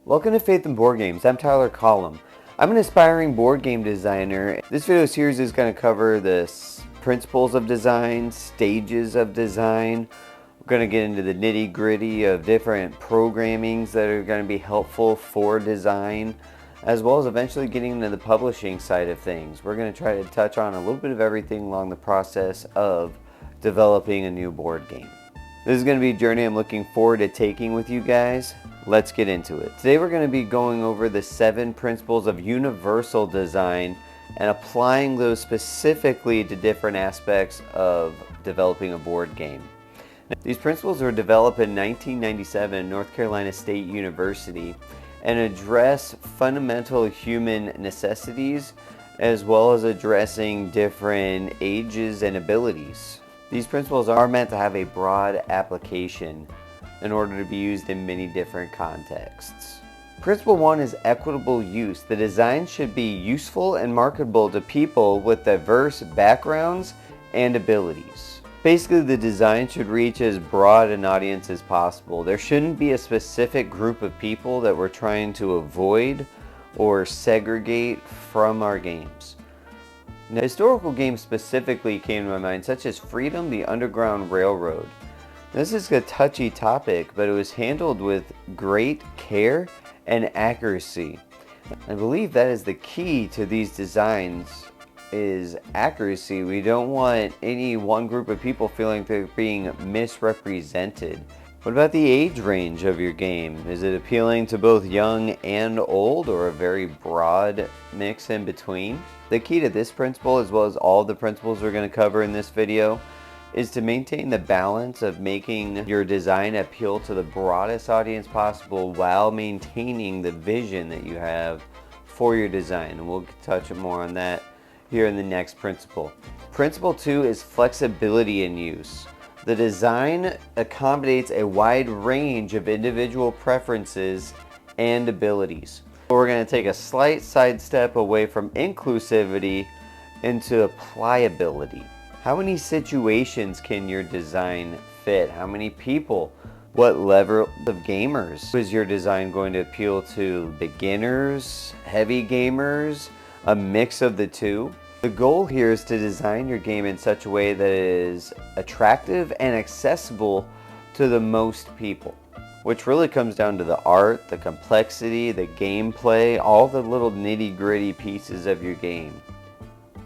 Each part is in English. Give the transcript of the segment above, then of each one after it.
Welcome to Faith and Board Games. I'm Tyler Collum. I'm an aspiring board game designer. This video series is going to cover the principles of design, stages of design. We're going to get into the nitty-gritty of different programmings that are going to be helpful for design, as well as eventually getting into the publishing side of things. We're going to try to touch on a little bit of everything along the process of developing a new board game. This is going to be a journey I'm looking forward to taking with you guys. Let's get into it. Today we're going to be going over the 7 principles of universal design and applying those specifically to different aspects of developing a board game. These principles were developed in 1997 at North Carolina State University and address fundamental human necessities as well as addressing different ages and abilities. These principles are meant to have a broad application in order to be used in many different contexts. Principle 1 is equitable use. The design should be useful and marketable to people with diverse backgrounds and abilities. Basically, the design should reach as broad an audience as possible. There shouldn't be a specific group of people that we're trying to avoid or segregate from our games. Now, historical games specifically came to my mind, such as Freedom, the Underground Railroad. This is a touchy topic, but it was handled with great care and accuracy. I believe that is the key to these designs, is accuracy. We don't want any one group of people feeling they're being misrepresented. What about the age range of your game? Is it appealing to both young and old, or a very broad mix in between? The key to this principle, as well as all the principles we're going to cover in this video, is to maintain the balance of making your design appeal to the broadest audience possible while maintaining the vision that you have for your design. And we'll touch more on that here in the next principle. Principle 2 is flexibility in use. The design accommodates a wide range of individual preferences and abilities. We're going to take a slight sidestep away from inclusivity into pliability. How many situations can your design fit? How many people? What level of gamers is your design going to appeal to? Beginners, heavy gamers, a mix of the two? The goal here is to design your game in such a way that it is attractive and accessible to the most people, which really comes down to the art, the complexity, the gameplay, all the little nitty-gritty pieces of your game.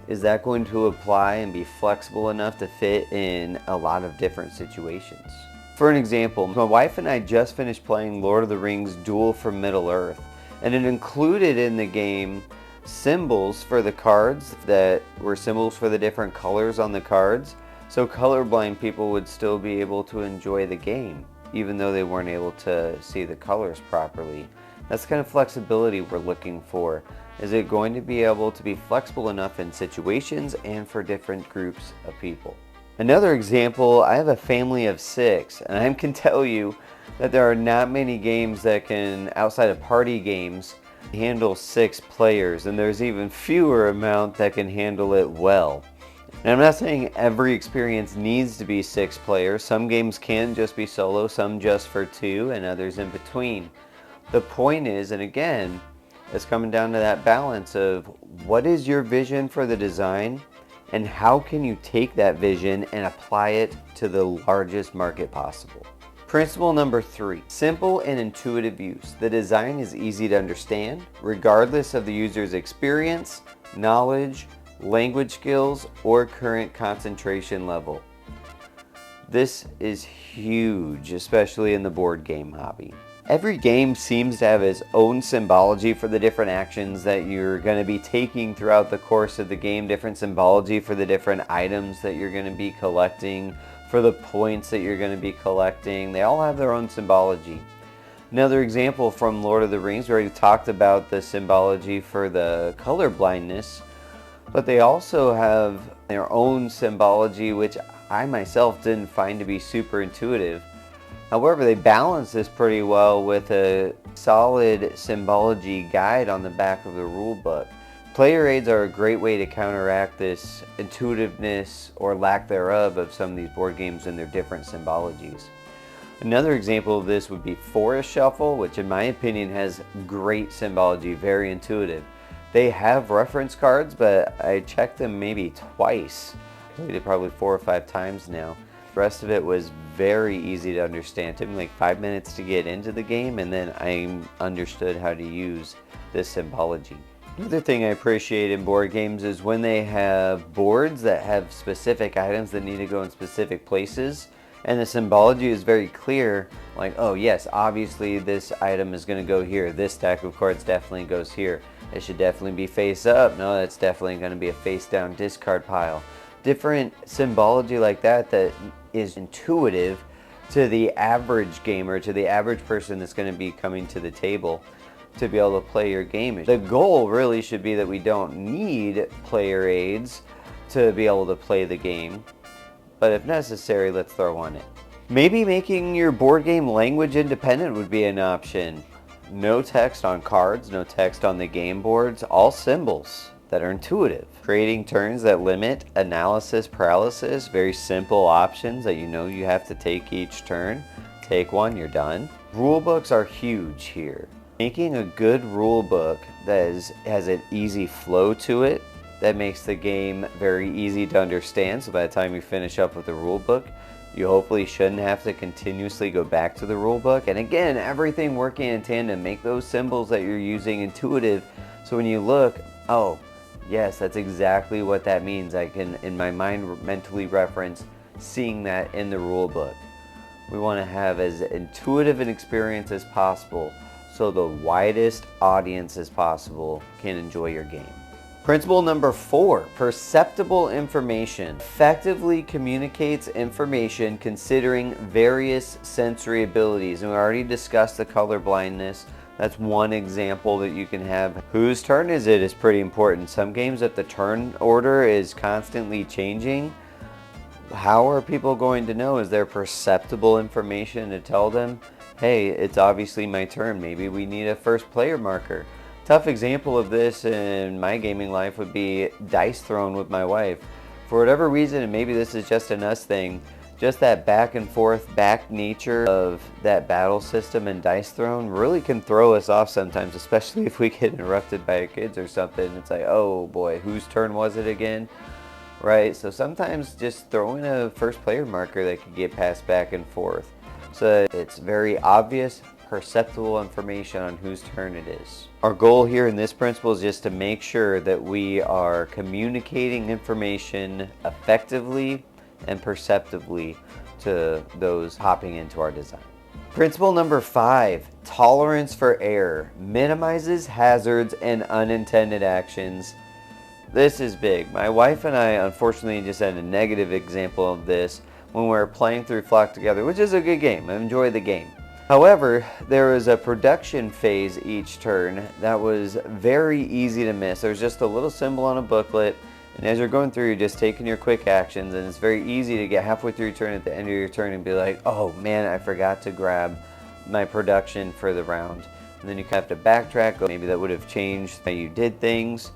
Is that going to apply and be flexible enough to fit in a lot of different situations? For an example, my wife and I just finished playing Lord of the Rings Duel for Middle-earth, and it included in the game symbols for the cards that were symbols for the different colors on the cards, so colorblind people would still be able to enjoy the game even though they weren't able to see the colors properly. That's the kind of flexibility we're looking for. Is it going to be able to be flexible enough in situations and for different groups of people? Another example, I have a family of 6, and I can tell you that there are not many games that can, outside of party games, handle 6 players, and there's even fewer amount that can handle it well. And I'm not saying every experience needs to be 6 players. Some games can just be solo, some just for 2, and others in between. The point is, and again, it's coming down to that balance of what is your vision for the design and how can you take that vision and apply it to the largest market possible. Principle number 3, simple and intuitive use. The design is easy to understand regardless of the user's experience, knowledge, language skills, or current concentration level. This is huge, especially in the board game hobby. Every game seems to have its own symbology for the different actions that you're going to be taking throughout the course of the game, different symbology for the different items that you're going to be collecting, for the points that you're going to be collecting. They all have their own symbology. Another example from Lord of the Rings, we already talked about the symbology for the color blindness, but they also have their own symbology, which I myself didn't find to be super intuitive. However, they balance this pretty well with a solid symbology guide on the back of the rule book. Player aids are a great way to counteract this intuitiveness or lack thereof of some of these board games and their different symbologies. Another example of this would be Forest Shuffle, which in my opinion has great symbology, very intuitive. They have reference cards, but I checked them maybe twice. I played it probably 4 or 5 times now. The rest of it was very easy to understand. It took me like 5 minutes to get into the game, and then I understood how to use this symbology. Another thing I appreciate in board games is when they have boards that have specific items that need to go in specific places, and the symbology is very clear, like, oh yes, obviously this item is going to go here, this stack of cards definitely goes here, it should definitely be face up, no, that's definitely going to be a face down discard pile. Different symbology like that that is intuitive to the average gamer, to the average person that's going to be coming to the table to be able to play your game. The goal really should be that we don't need player aids to be able to play the game, but if necessary, let's throw one in. Maybe making your board game language independent would be an option. No text on cards, no text on the game boards, all symbols that are intuitive. Creating turns that limit analysis paralysis, very simple options that you know you have to take each turn. Take one, you're done. Rule books are huge here. Making a good rule book that has an easy flow to it, that makes the game very easy to understand, so by the time you finish up with the rule book, you hopefully shouldn't have to continuously go back to the rule book. And again, everything working in tandem. Make those symbols that you're using intuitive, so when you look, oh yes, that's exactly what that means. I can in my mind mentally reference seeing that in the rule book. We want to have as intuitive an experience as possible so the widest audience as possible can enjoy your game. Principle number 4, perceptible information. Effectively communicates information considering various sensory abilities. And we already discussed the color blindness. That's one example that you can have. Whose turn is it is pretty important. Some games that the turn order is constantly changing. How are people going to know? Is there perceptible information to tell them, hey, it's obviously my turn, maybe we need a first player marker? Tough example of this in my gaming life would be dice thrown with my wife. For whatever reason, and maybe this is just an us thing, just that back and forth back nature of that battle system and dice thrown really can throw us off sometimes, especially if we get interrupted by our kids or something. It's like, oh boy, whose turn was it again? Right? So sometimes just throwing a first player marker that could get passed back and forth, so it's very obvious, perceptible information on whose turn it is. Our goal here in this principle is just to make sure that we are communicating information effectively and perceptively to those hopping into our design. Principle number 5, tolerance for error. Minimizes hazards and unintended actions. This is big. My wife and I unfortunately just had a negative example of this when we were playing through Flock Together, which is a good game. I enjoyed the game. However, there was a production phase each turn that was very easy to miss. There's just a little symbol on a booklet, and as you're going through, you're just taking your quick actions, and it's very easy to get halfway through your turn at the end of your turn and be like, oh man, I forgot to grab my production for the round. And then you have to backtrack. Maybe that would have changed how you did things.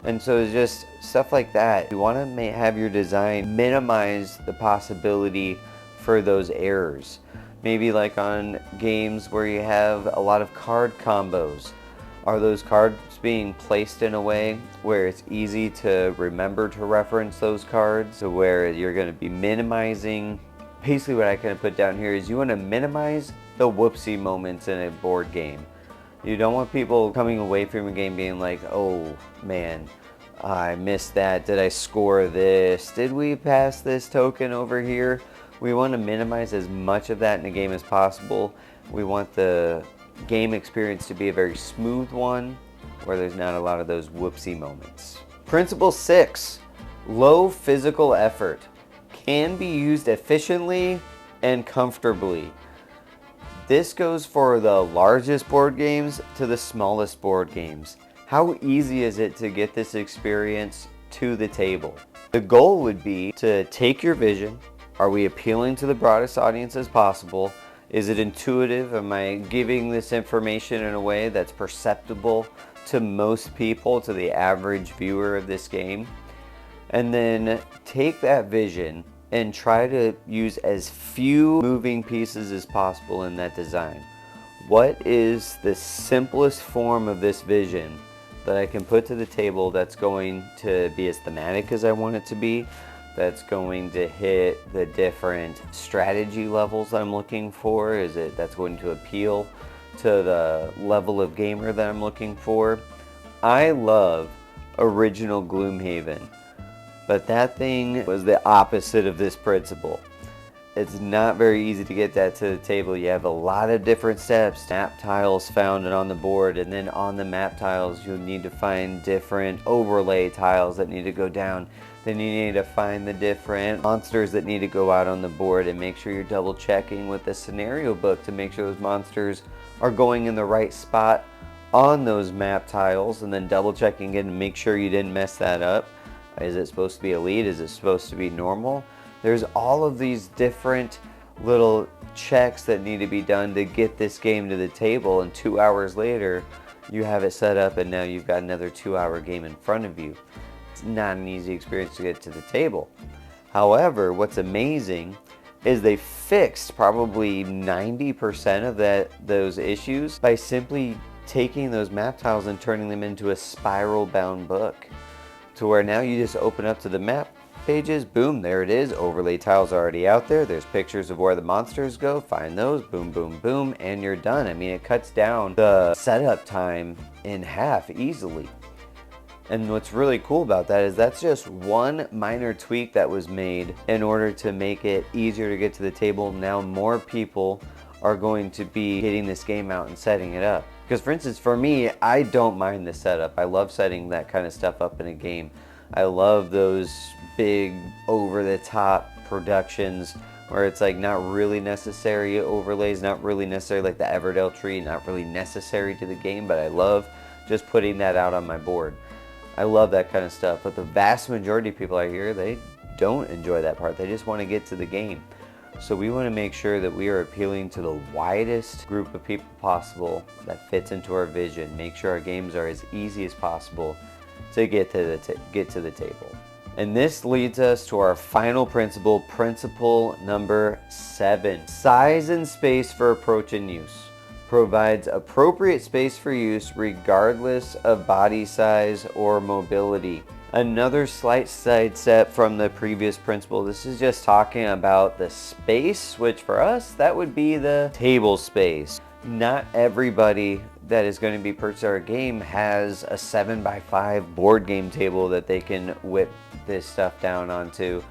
And so it's just stuff like that. You want to have your design minimize the possibility for those errors. Maybe like on games where you have a lot of card combos. Are those cards being placed in a way where it's easy to remember to reference those cards? So where you're going to be minimizing, basically what I kind of put down here is you want to minimize the whoopsie moments in a board game. You don't want people coming away from a game being like, oh man, I missed that. Did I score this? Did we pass this token over here? We want to minimize as much of that in the game as possible. We want the game experience to be a very smooth one where there's not a lot of those whoopsie moments. Principle 6, low physical effort. Can be used efficiently and comfortably. This goes for the largest board games to the smallest board games. How easy is it to get this experience to the table? The goal would be to take your vision. Are we appealing to the broadest audience as possible? Is it intuitive? Am I giving this information in a way that's perceptible to most people, to the average viewer of this game? And then take that vision and try to use as few moving pieces as possible in that design. What is the simplest form of this vision that I can put to the table that's going to be as thematic as I want it to be, that's going to hit the different strategy levels I'm looking for? That's going to appeal to the level of gamer that I'm looking for? I love original Gloomhaven, but that thing was the opposite of this principle. It's not very easy to get that to the table. You have a lot of different steps, map tiles found on the board, and then on the map tiles you'll need to find different overlay tiles that need to go down. Then you need to find the different monsters that need to go out on the board, and make sure you're double checking with the scenario book to make sure those monsters are going in the right spot on those map tiles, and then double checking it and make sure you didn't mess that up. Is it supposed to be elite? Is it supposed to be normal? There's all of these different little checks that need to be done to get this game to the table, and 2 hours later you have it set up and now you've got another 2-hour game in front of you. It's not an easy experience to get to the table. However, what's amazing is they fixed probably 90% of those issues by simply taking those map tiles and turning them into a spiral bound book, to where now you just open up to the map pages, boom, there it is. Overlay tiles already out there. There's pictures of where the monsters go. Find those, boom, boom, boom, and you're done. I mean, it cuts down the setup time in half easily. And what's really cool about that is that's just one minor tweak that was made in order to make it easier to get to the table. Now more people are going to be getting this game out and setting it up. Because for instance, for me, I don't mind the setup. I love setting that kind of stuff up in a game. I love those big over-the-top productions where it's like not really necessary overlays, not really necessary like the Everdell tree, not really necessary to the game, but I love just putting that out on my board. I love that kind of stuff, but the vast majority of people I hear, they don't enjoy that part. They just want to get to the game. So we want to make sure that we are appealing to the widest group of people possible that fits into our vision. Make sure our games are as easy as possible to get to the table. And this leads us to our final principle, principle number 7. Size and space for approach and use. Provides appropriate space for use regardless of body size or mobility. Another slight sidestep from the previous principle. This is just talking about the space, which for us, that would be the table space. Not everybody that is going to be purchasing our game has a 7x5 board game table that they can whip this stuff down onto.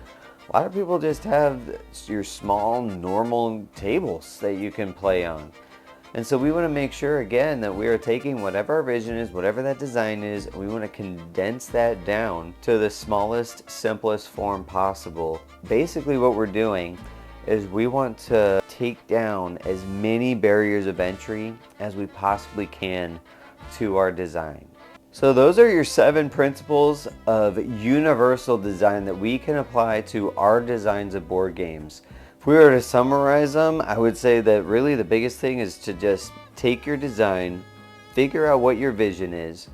A lot of people just have your small, normal tables that you can play on. And so we want to make sure, again, that we are taking whatever our vision is, whatever that design is, and we want to condense that down to the smallest, simplest form possible. Basically what we're doing is we want to take down as many barriers of entry as we possibly can to our design. So those are your 7 principles of universal design that we can apply to our designs of board games. If we were to summarize them, I would say that really the biggest thing is to just take your design, figure out what your vision is,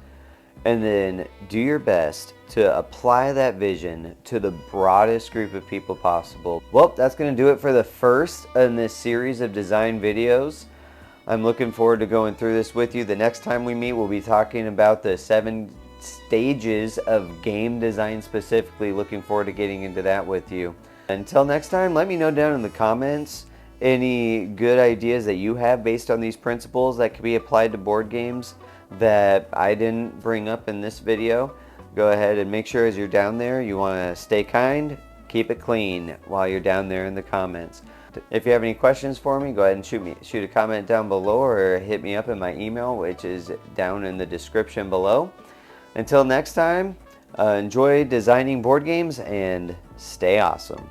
and then do your best to apply that vision to the broadest group of people possible. Well, that's going to do it for the first in this series of design videos. I'm looking forward to going through this with you. The next time we meet, we'll be talking about the 7 stages of game design specifically. Looking forward to getting into that with you. Until next time, let me know down in the comments any good ideas that you have based on these principles that could be applied to board games that I didn't bring up in this video. Go ahead and make sure as you're down there, you want to stay kind, keep it clean while you're down there in the comments. If you have any questions for me, go ahead and shoot a comment down below, or hit me up in my email, which is down in the description below. Until next time, enjoy designing board games and stay awesome.